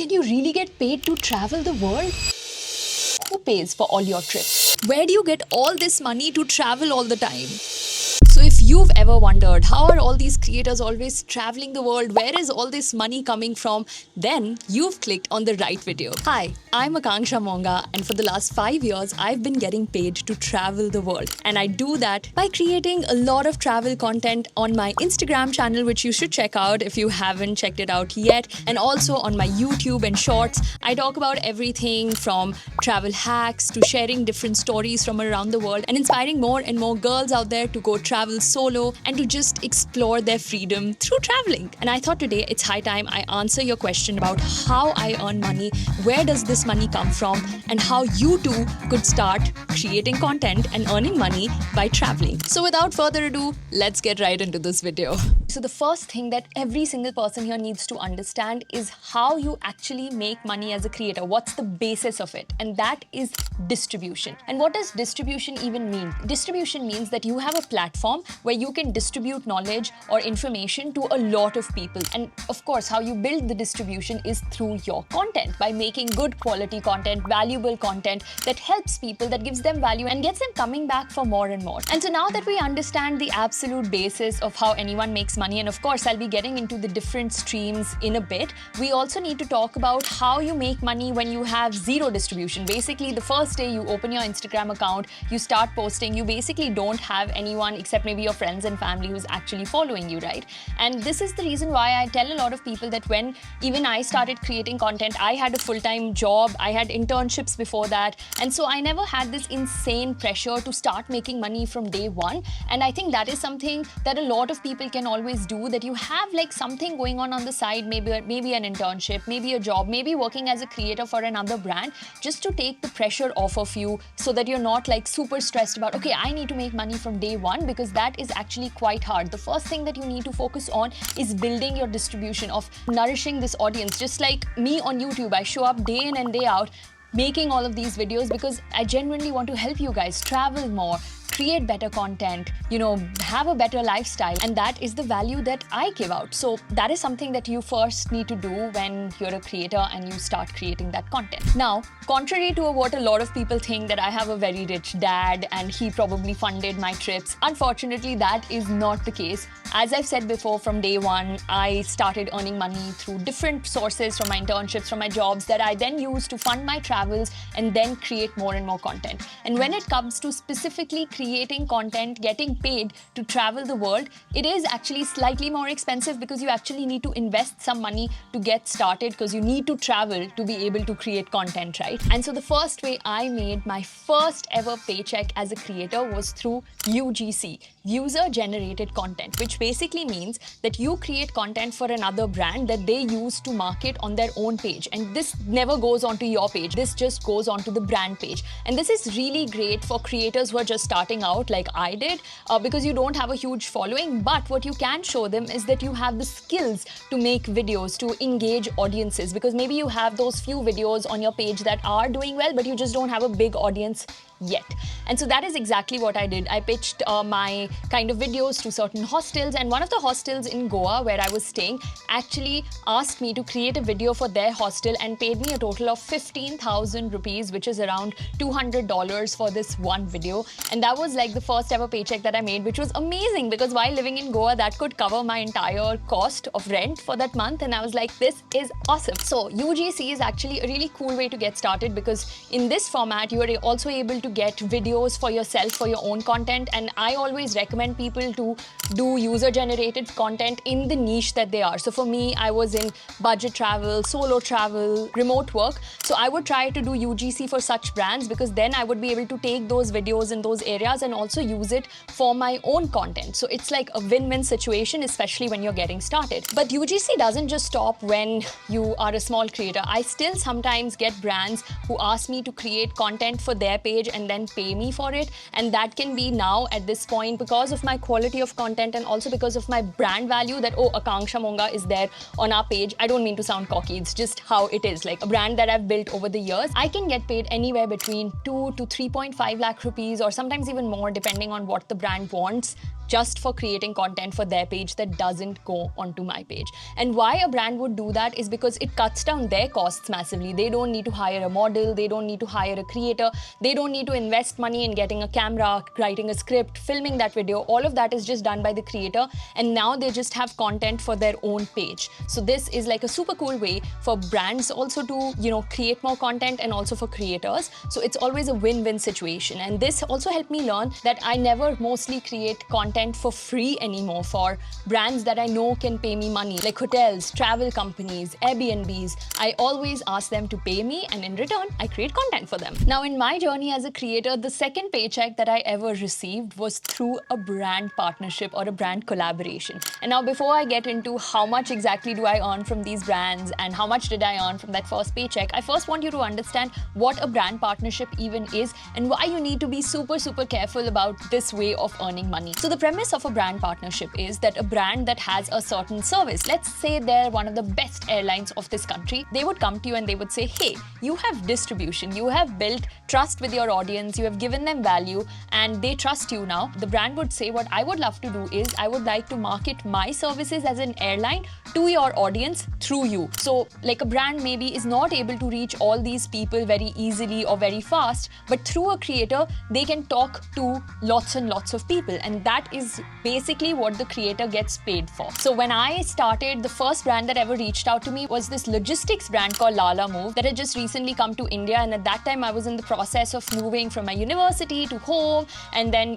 can you really get paid to travel the world? Who pays for all your trips? Where do you get all this money to travel all the time? So if you've ever wondered how are all these creators always traveling the world, where is all this money coming from, then you've clicked on the right video. Hi, I'm Akanksha Monga, and for the last 5 years I've been getting paid to travel the world. And I do that by creating a lot of travel content on my Instagram channel, which you should check out if you haven't checked it out yet, and also on my YouTube and Shorts. I talk about everything from travel hacks to sharing different stories from around the world and inspiring more and more girls out there to go travel solo and to just explore their freedom through traveling. And I thought today it's high time I answer your question about how I earn money, where does this money come from, and how you too could start creating content and earning money by traveling. So without further ado, let's get right into this video. So the first thing that every single person here needs to understand is how you actually make money as a creator. What's the basis of it? And that is distribution. And what does distribution even mean? Distribution means that you have a platform where you can distribute knowledge or information to a lot of people. And of course, how you build the distribution is through your content, by making good quality content, valuable content that helps people, that gives them value and gets them coming back for more and more. And so now that we understand the absolute basis of how anyone makes money, and of course I'll be getting into the different streams in a bit, we also need to talk about how you make money when you have zero distribution. Basically, the first day you open your Instagram account, you start posting, you basically don't have anyone except maybe your friends and family who's actually following you, right? And this is the reason why I tell a lot of people that when even I started creating content, I had a full-time job, I had internships before that, and so I never had this insane pressure to start making money from day one. And I think that is something that a lot of people can always do, that you have like something going on the side, maybe an internship, maybe a job, maybe working as a creator for another brand, just to take the pressure off of you so that you're not like super stressed about, okay, I need to make money from day one, because that is actually quite hard. The first thing that you need to focus on is building your distribution, of nourishing this audience. Just like me on YouTube, I show up day in and day out making all of these videos because I genuinely want to help you guys travel more, create better content, have a better lifestyle, and that is the value that I give out. So that is something that you first need to do when you're a creator and you start creating that content. Now, contrary to what a lot of people think, that I have a very rich dad and he probably funded my trips, unfortunately that is not the case. As I've said before, from day one, I started earning money through different sources, from my internships, from my jobs, that I then use to fund my travels and then create more and more content. And when it comes to specifically creating content, getting paid to travel the world, it is actually slightly more expensive because you actually need to invest some money to get started, because you need to travel to be able to create content, right? And so the first way I made my first ever paycheck as a creator was through UGC, user generated content, which basically means that you create content for another brand that they use to market on their own page. And this never goes onto your page. This just goes onto the brand page. And this is really great for creators who are just starting out like I did, because you don't have a huge following, but what you can show them is that you have the skills to make videos, to engage audiences, because maybe you have those few videos on your page that are doing well, but you just don't have a big audience yet. And so that is exactly what I did. I pitched my kind of videos to certain hostels, and one of the hostels in Goa where I was staying actually asked me to create a video for their hostel and paid me a total of 15,000 rupees, which is around $200 for this one video. And that was like the first ever paycheck that I made, which was amazing, because while living in Goa, that could cover my entire cost of rent for that month. And I was like, this is awesome. So UGC is actually a really cool way to get started, because in this format, you are also able to get videos for yourself, for your own content. And I always recommend people to do user-generated content in the niche that they are. So for me, I was in budget travel, solo travel, remote work. So I would try to do UGC for such brands, because then I would be able to take those videos in those areas and also use it for my own content. So it's like a win-win situation, especially when you're getting started. But UGC doesn't just stop when you are a small creator. I still sometimes get brands who ask me to create content for their page and then pay me for it. And that can be now at this point because of my quality of content and also because of my brand value, that, oh, Akanksha Monga is there on our page. I don't mean to sound cocky, it's just how it is. Like a brand that I've built over the years, I can get paid anywhere between 2 to 3.5 lakh rupees, or sometimes even more depending on what the brand wants just for creating content for their page that doesn't go onto my page. And why a brand would do that is because it cuts down their costs massively. They don't need to hire a model, they don't need to hire a creator, they don't need to invest money in getting a camera, writing a script, filming that video. All of that is just done by the creator, and now they just have content for their own page. So this is like a super cool way for brands also to, create more content, and also for creators. So it's always a win-win situation. And this also helped me learn that I never mostly create content for free anymore for brands that I know can pay me money, like hotels, travel companies, Airbnbs. I always ask them to pay me, and in return, I create content for them. Now, in my journey as a creator, the second paycheck that I ever received was through a brand partnership or a brand collaboration. And now, before I get into how much exactly do I earn from these brands and how much did I earn from that first paycheck, I first want you to understand what a brand partnership even is and why you need to be super, super careful about this way of earning money. So the premise of a brand partnership is that a brand that has a certain service, let's say they're one of the best airlines of this country, they would come to you and they would say, hey, you have distribution, you have built trust with your audience, you have given them value, and they trust you now. The brand would say, what I would love to do is I would like to market my services as an airline to your audience through you. So like a brand maybe is not able to reach all these people very easily or very fast, but through a creator, they can talk to lots and lots of people. And that is basically what the creator gets paid for. So when I started, the first brand that ever reached out to me was this logistics brand called Lalamove that had just recently come to India. And at that time, I was in the process of moving from my university to home and then,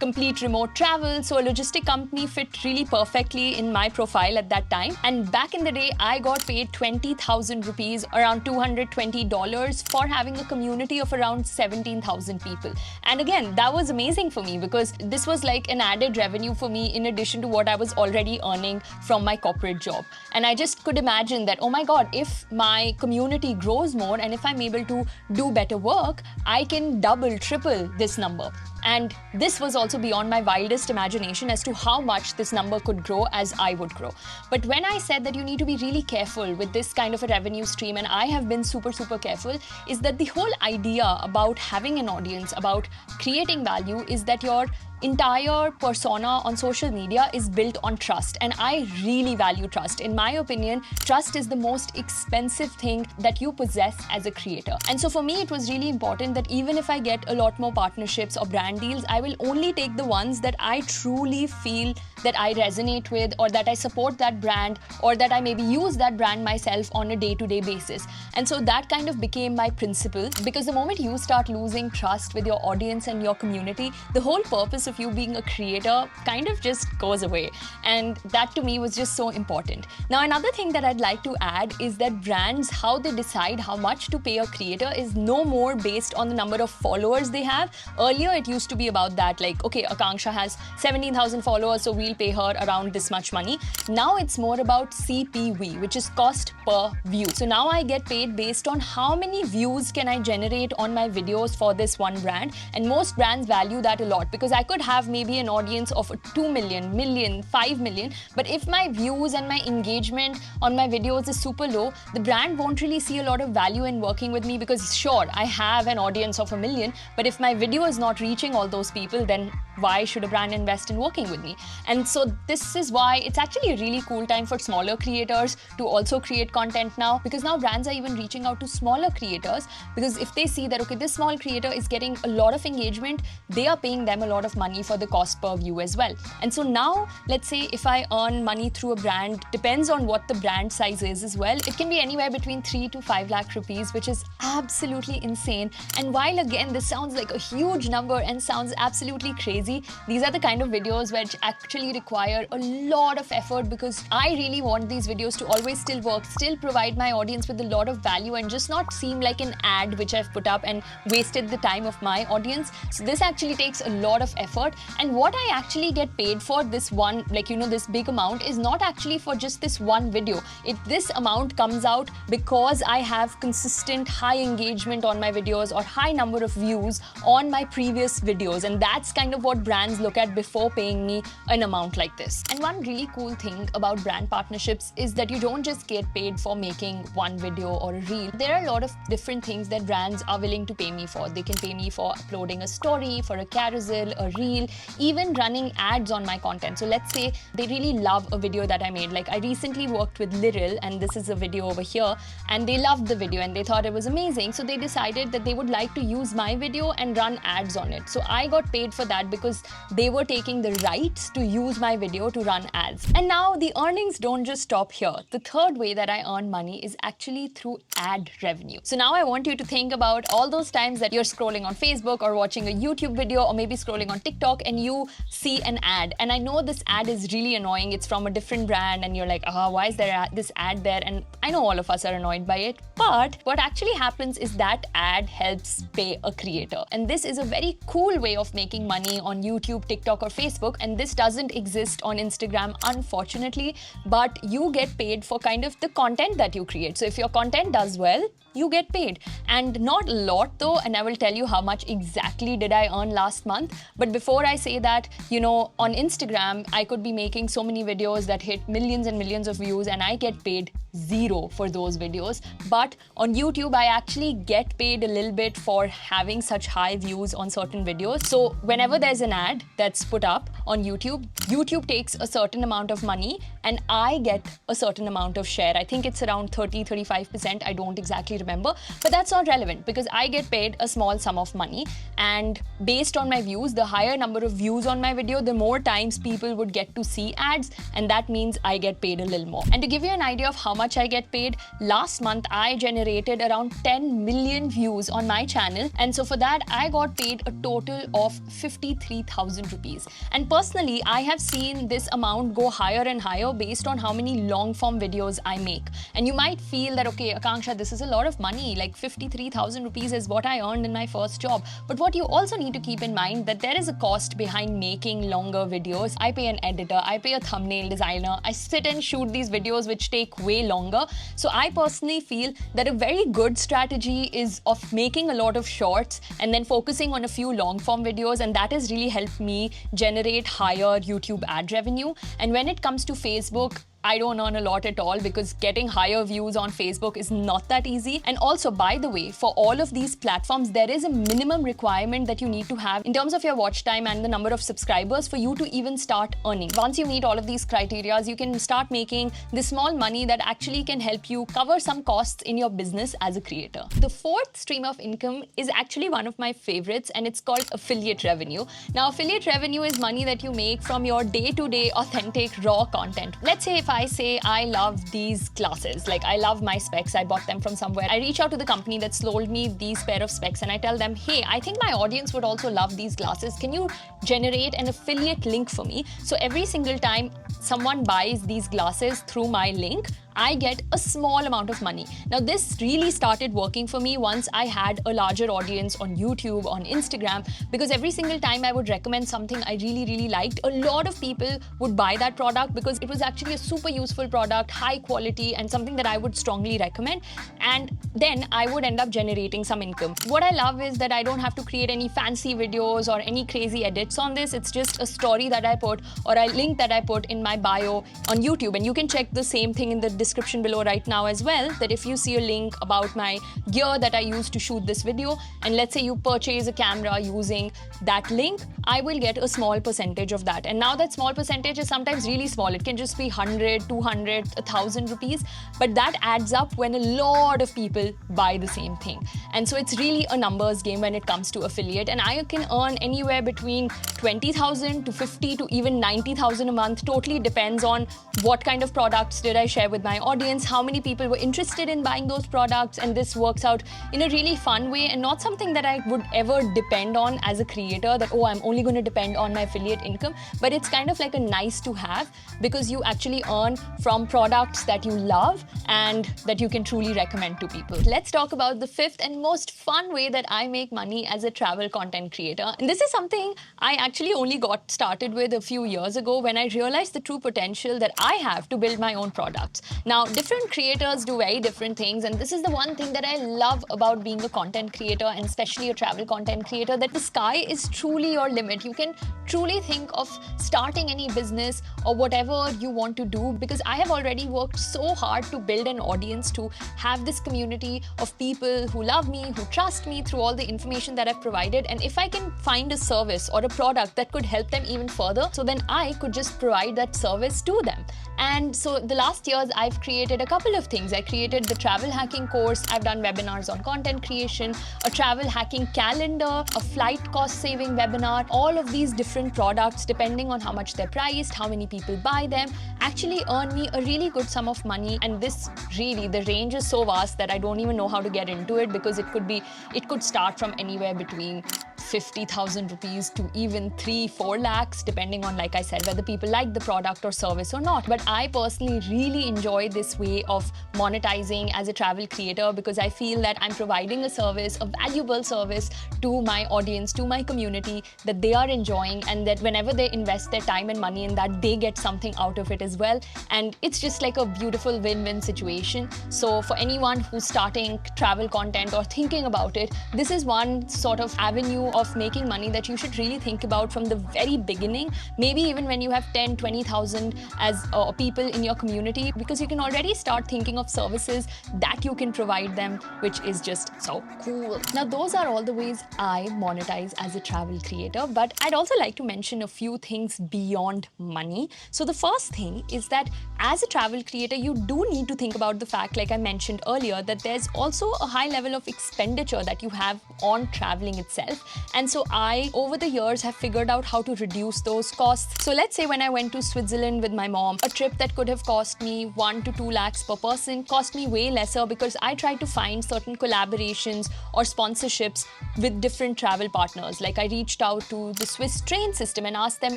complete remote travel. So a logistic company fit really perfectly in my profile at that time. And back in the day, I got paid 20,000 rupees, around $220 for having a community of around 17,000 people. And again, that was amazing for me because this was like an added revenue for me in addition to what I was already earning from my corporate job. And I just could imagine that, oh my God, if my community grows more and if I'm able to do better work, I can double, triple this number. And this was also beyond my wildest imagination as to how much this number could grow as I would grow. But when I said that you need to be really careful with this kind of a revenue stream, and I have been super, super careful, is that the whole idea about having an audience, about creating value, is that your entire persona on social media is built on trust. And I really value trust. In my opinion, trust is the most expensive thing that you possess as a creator. And so for me, it was really important that even if I get a lot more partnerships or brand deals, I will only take the ones that I truly feel that I resonate with, or that I support that brand, or that I maybe use that brand myself on a day-to-day basis. And so that kind of became my principle, because the moment you start losing trust with your audience and your community, the whole purpose of you being a creator kind of just goes away. And that to me was just so important. Now, another thing that I'd like to add is that brands, how they decide how much to pay a creator is no more based on the number of followers they have. Earlier, it used to be about that, like, okay, Akanksha has 17,000 followers, so we'll pay her around this much money. Now it's more about CPV, which is cost per view. So now I get paid based on how many views can I generate on my videos for this one brand. And most brands value that a lot, because I could have maybe an audience of 2 million, 5 million, but if my views and my engagement on my videos is super low, the brand won't really see a lot of value in working with me, because sure, I have an audience of 1 million, but if my video is not reaching all those people, then why should a brand invest in working with me? And so this is why it's actually a really cool time for smaller creators to also create content now, because now brands are even reaching out to smaller creators, because if they see that, okay, this small creator is getting a lot of engagement, they are paying them a lot of money for the cost per view as well. And so now, let's say if I earn money through a brand, depends on what the brand size is as well. It can be anywhere between 3 to 5 lakh rupees, which is absolutely insane. And while again, this sounds like a huge number and sounds absolutely crazy, these are the kind of videos which actually require a lot of effort, because I really want these videos to always still work, still provide my audience with a lot of value, and just not seem like an ad which I've put up and wasted the time of my audience. So this actually takes a lot of effort. And what I actually get paid for this one, like, this big amount is not actually for just this one video. This amount comes out because I have consistent high engagement on my videos or high number of views on my previous videos. And that's kind of what what brands look at before paying me an amount like this. And one really cool thing about brand partnerships is that you don't just get paid for making one video or a reel. There are a lot of different things that brands are willing to pay me for. They can pay me for uploading a story, for a carousel, a reel, even running ads on my content. So let's say they really love a video that I made. Like I recently worked with Liril, and this is a video over here, and they loved the video and they thought it was amazing. So they decided that they would like to use my video and run ads on it. So I got paid for that because they were taking the rights to use my video to run ads. And now the earnings don't just stop here. The third way that I earn money is actually through ad revenue. So now I want you to think about all those times that you're scrolling on Facebook or watching a YouTube video or maybe scrolling on TikTok and you see an ad. And I know this ad is really annoying. It's from a different brand and you're like, why is there this ad there? And I know all of us are annoyed by it. But what actually happens is that ad helps pay a creator. And this is a very cool way of making money on YouTube, TikTok, or Facebook. And this doesn't exist on Instagram, unfortunately, but you get paid for kind of the content that you create. So if your content does well, you get paid. And not a lot though, and I will tell you how much exactly did I earn last month. But before I say that, on Instagram, I could be making so many videos that hit millions and millions of views and I get paid zero for those videos. But on YouTube, I actually get paid a little bit for having such high views on certain videos. So whenever there's an ad that's put up on YouTube, YouTube takes a certain amount of money and I get a certain amount of share. I think it's around 30-35%. I don't exactly remember, but that's not relevant because I get paid a small sum of money. And based on my views, the higher number of views on my video, the more times people would get to see ads, and that means I get paid a little more. And to give you an idea of how much I get paid, last month I generated around 10 million views on my channel, and so for that I got paid a total of 53,000 rupees. And personally, I have seen this amount go higher and higher based on how many long form videos I make. And you might feel that, okay, Akanksha, this is a lot of money, like 53,000 rupees is what I earned in my first job. But what you also need to keep in mind that there is a cost behind making longer videos. I pay an editor, I pay a thumbnail designer, I sit and shoot these videos which take way longer. So I personally feel that a very good strategy is of making a lot of shorts and then focusing on a few long form videos, and that has really helped me generate higher YouTube ad revenue. And when it comes to Facebook, I don't earn a lot at all because getting higher views on Facebook is not that easy. And also, by the way, for all of these platforms, there is a minimum requirement that you need to have in terms of your watch time and the number of subscribers for you to even start earning. Once you meet all of these criteria, you can start making the small money that actually can help you cover some costs in your business as a creator. The fourth stream of income is actually one of my favorites, and it's called affiliate revenue. Now, affiliate revenue is money that you make from your day-to-day authentic raw content. Let's say if I say I love these glasses, like I love my specs, I bought them from somewhere. I reach out to the company that sold me these pair of specs and I tell them, hey, I think my audience would also love these glasses. Can you generate an affiliate link for me? So every single time someone buys these glasses through my link, I get a small amount of money. Now, this really started working for me once I had a larger audience on YouTube, on Instagram, because every single time I would recommend something I really liked, a lot of people would buy that product because it was actually a super useful product, high quality, and something that I would strongly recommend. And then I would end up generating some income. What I love is that I don't have to create any fancy videos or any crazy edits on this. It's just a story that I put or a link that I put in my bio on YouTube. And you can check the same thing in the description below right now as well, that if you see a link about my gear that I used to shoot this video, and let's say you purchase a camera using that link, I will get a small percentage of that. And now that small percentage is sometimes really small. It can just be 100, 200, 1,000 rupees, but that adds up when a lot of people buy the same thing. And so it's really a numbers game when it comes to affiliate, and I can earn anywhere between 20,000 to 50 to even 90,000 a month. Totally depends on what kind of products did I share with my audience, how many people were interested in buying those products, and this works out in a really fun way and not something that I would ever depend on as a creator, that, oh, I'm only going to depend on my affiliate income. But it's kind of like a nice to have because you actually earn from products that you love and that you can truly recommend to people. Let's talk about the fifth and most fun way that I make money as a travel content creator. And this is something I actually only got started with a few years ago when I realized the true potential that I have to build my own products. Now, different creators do very different things, and this is the one thing that I love about being a content creator, and especially a travel content creator, that the sky is truly your limit. You can truly think of starting any business or whatever you want to do, because I have already worked so hard to build an audience, to have this community of people who love me, who trust me through all the information that I've provided. And if I can find a service or a product that could help them even further, so then I could just provide that service to them. And so the last years I've created a couple of things. I created the travel hacking course, I've done webinars on content creation, a travel hacking calendar, a flight cost saving webinar. All of these different products, depending on how much they're priced, how many people buy them, actually earn me a really good sum of money. And this really, the range is so vast that I don't even know how to get into it, because it could start from anywhere between 50,000 rupees to even 3-4 lakhs, depending on, like I said, whether people like the product or service or not. But I personally really enjoy this way of monetizing as a travel creator, because I feel that I'm providing a service, a valuable service to my audience, to my community, that they are enjoying, and that whenever they invest their time and money in that, they get something out of it as well. And it's just like a beautiful win-win situation. So for anyone who's starting travel content or thinking about it, this is one sort of avenue of making money that you should really think about from the very beginning, maybe even when you have 10, 20,000 as people in your community, because you can already start thinking of services that you can provide them, which is just so cool. Now, those are all the ways I monetize as a travel creator, but I'd also like to mention a few things beyond money. So the first thing is that as a travel creator, you do need to think about the fact, like I mentioned earlier, that there's also a high level of expenditure that you have on traveling itself. And so I, over the years, have figured out how to reduce those costs. So let's say when I went to Switzerland with my mom, a trip that could have cost me 1 to 2 lakhs per person cost me way lesser, because I tried to find certain collaborations or sponsorships with different travel partners. Like I reached out to the Swiss train system and asked them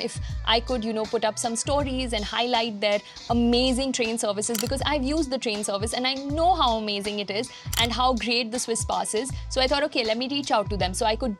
if I could, put up some stories and highlight their amazing train services, because I've used the train service and I know how amazing it is and how great the Swiss Pass is. So I thought, okay, let me reach out to them so I could,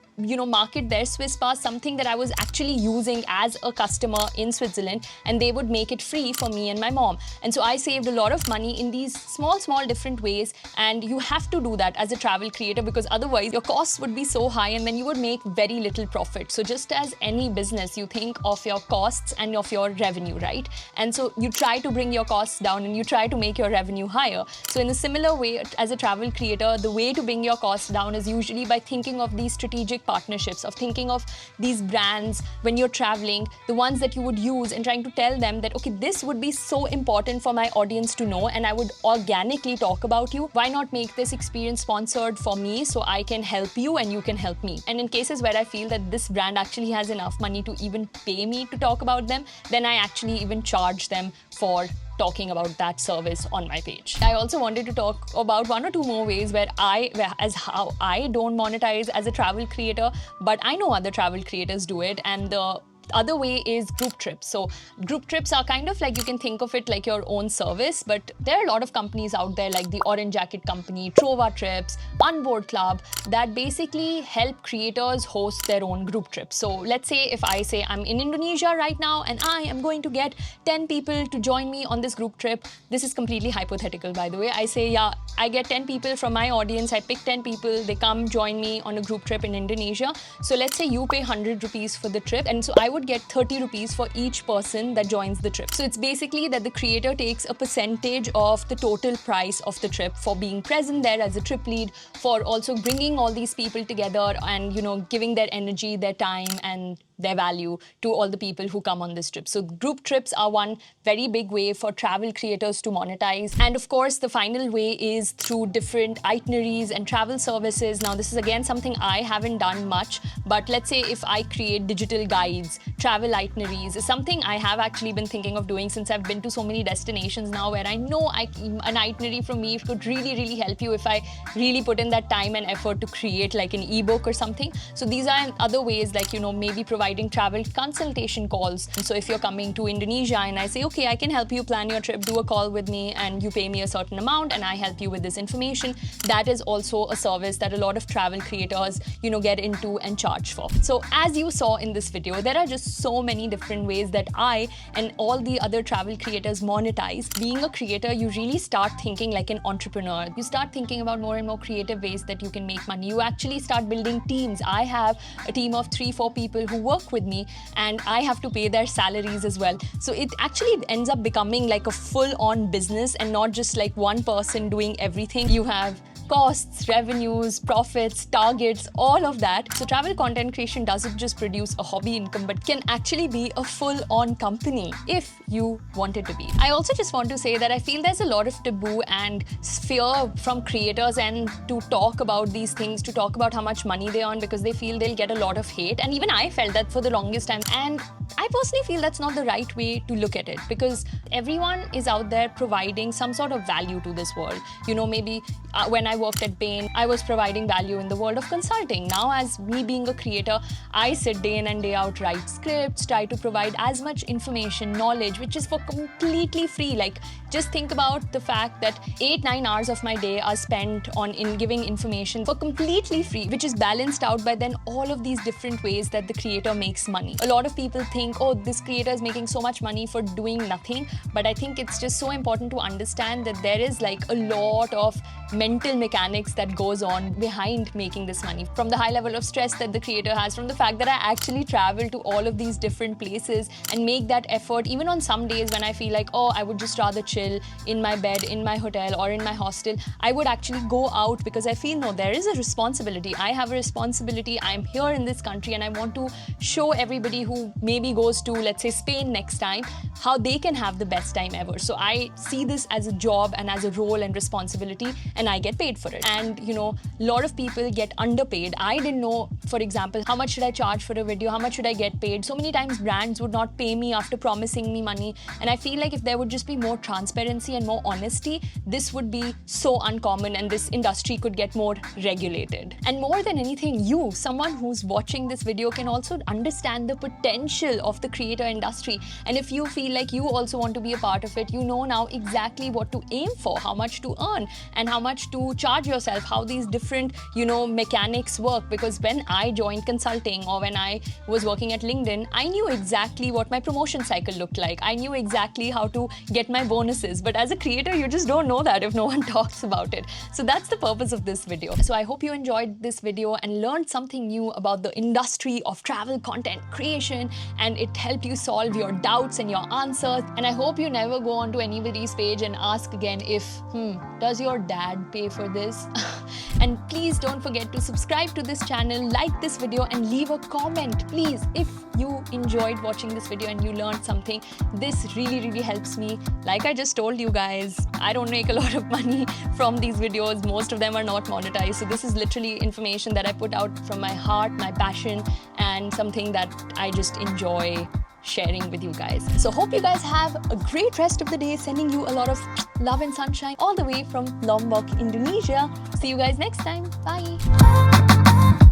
market their Swiss Pass, something that I was actually using as a customer in Switzerland, and they would make it free for me and my mom. And so I saved a lot of money in these small different ways. And you have to do that as a travel creator, because otherwise your costs would be so high and then you would make very little profit. So just as any business, you think of your costs and of your revenue, right? And so you try to bring your costs down and you try to make your revenue higher. So in a similar way, as a travel creator, the way to bring your costs down is usually by thinking of these strategic partnerships, of thinking of these brands when you're traveling, the ones that you would use, and trying to tell them that, okay, this would be so important for my audience to know, and I would organically talk about you. Why not make this experience sponsored for me so I can help you and you can help me? And in cases where I feel that this brand actually has enough money to even pay me to talk about them, then I actually even charge them for talking about that service on my page. I also wanted to talk about 1 or 2 more ways how I don't monetize as a travel creator, but I know other travel creators do it. And the other way is group trips. So group trips are kind of like, you can think of it like your own service, but there are a lot of companies out there like the Orange Jacket Company, Trova Trips, Onboard Club, that basically help creators host their own group trips. So let's say if I say I'm in Indonesia right now and I am going to get 10 people to join me on this group trip. This is completely hypothetical, by the way. I say, yeah, I get 10 people from my audience. I pick 10 people, they come join me on a group trip in Indonesia. So let's say you pay 100 rupees for the trip, and so I would get 30 rupees for each person that joins the trip. So it's basically that the creator takes a percentage of the total price of the trip for being present there as a trip lead, for also bringing all these people together and, giving their energy, their time, and their value to all the people who come on this trip. So group trips are one very big way for travel creators to monetize. And of course, the final way is through different itineraries and travel services. Now, this is again something I haven't done much, but let's say if I create digital guides, travel itineraries is something I have actually been thinking of doing, since I've been to so many destinations now where I know an itinerary from me could really, really help you if I really put in that time and effort to create like an ebook or something. So these are other ways, like, maybe providing providing travel consultation calls. And so if you're coming to Indonesia and I say, okay, I can help you plan your trip, do a call with me and you pay me a certain amount and I help you with this information, that is also a service that a lot of travel creators, get into and charge for. So as you saw in this video, there are just so many different ways that I and all the other travel creators monetize. Being a creator, you really start thinking like an entrepreneur. You start thinking about more and more creative ways that you can make money. You actually start building teams. I have a team of 3-4 people who work with me and I have to pay their salaries as well. So it actually ends up becoming like a full-on business and not just like one person doing everything. You have costs, revenues, profits, targets, all of that. So travel content creation doesn't just produce a hobby income, but can actually be a full-on company if you want it to be. I also just want to say that I feel there's a lot of taboo and fear from creators and to talk about these things, to talk about how much money they earn because they feel they'll get a lot of hate. And even I felt that for the longest time. And I personally feel that's not the right way to look at it because everyone is out there providing some sort of value to this world. Maybe when I worked at Bain, I was providing value in the world of consulting. Now, as me being a creator, I sit day in and day out, write scripts, try to provide as much information, knowledge, which is for completely free. Like, just think about the fact that 8-9 hours of my day are spent on giving information for completely free, which is balanced out by then all of these different ways that the creator makes money. A lot of people think, oh, this creator is making so much money for doing nothing. But I think it's just so important to understand that there is like a lot of mental mechanics that goes on behind making this money. From the high level of stress that the creator has, from the fact that I actually travel to all of these different places and make that effort, even on some days when I feel like, oh, I would just rather chill in my bed, in my hotel or in my hostel, I would actually go out because I feel, no, there is a responsibility. I have a responsibility. I'm here in this country and I want to show everybody who maybe goes to, let's say, Spain next time, how they can have the best time ever. So I see this as a job and as a role and responsibility, and I get paid for it. And a lot of people get underpaid. I didn't know, for example, how much should I charge for a video? How much should I get paid? So many times brands would not pay me after promising me money. And I feel like if there would just be more transparency and more honesty, this would be so uncommon and this industry could get more regulated. And more than anything, you, someone who's watching this video, can also understand the potential of the creator industry. And if you feel like you also want to be a part of it, you know now exactly what to aim for, how much to earn and how much to charge yourself, how these different, mechanics work. Because when I joined consulting or when I was working at LinkedIn, I knew exactly what my promotion cycle looked like. I knew exactly how to get my bonuses. But as a creator, you just don't know that if no one talks about it. So that's the purpose of this video. So I hope you enjoyed this video and learned something new about the industry of travel content creation, and it helped you solve your doubts and your answers. And I hope you never go onto anybody's page and ask again if, does your dad pay for this? And please don't forget to subscribe to this channel, like this video and leave a comment, please. If you enjoyed watching this video and you learned something, this really helps me. Like I just told you guys, I don't make a lot of money from these videos. Most of them are not monetized. So this is literally information that I put out from my heart, my passion, and something that I just enjoy sharing with you guys. So hope you guys have a great rest of the day. Sending you a lot of love and sunshine all the way from Lombok, Indonesia. See you guys next time. Bye.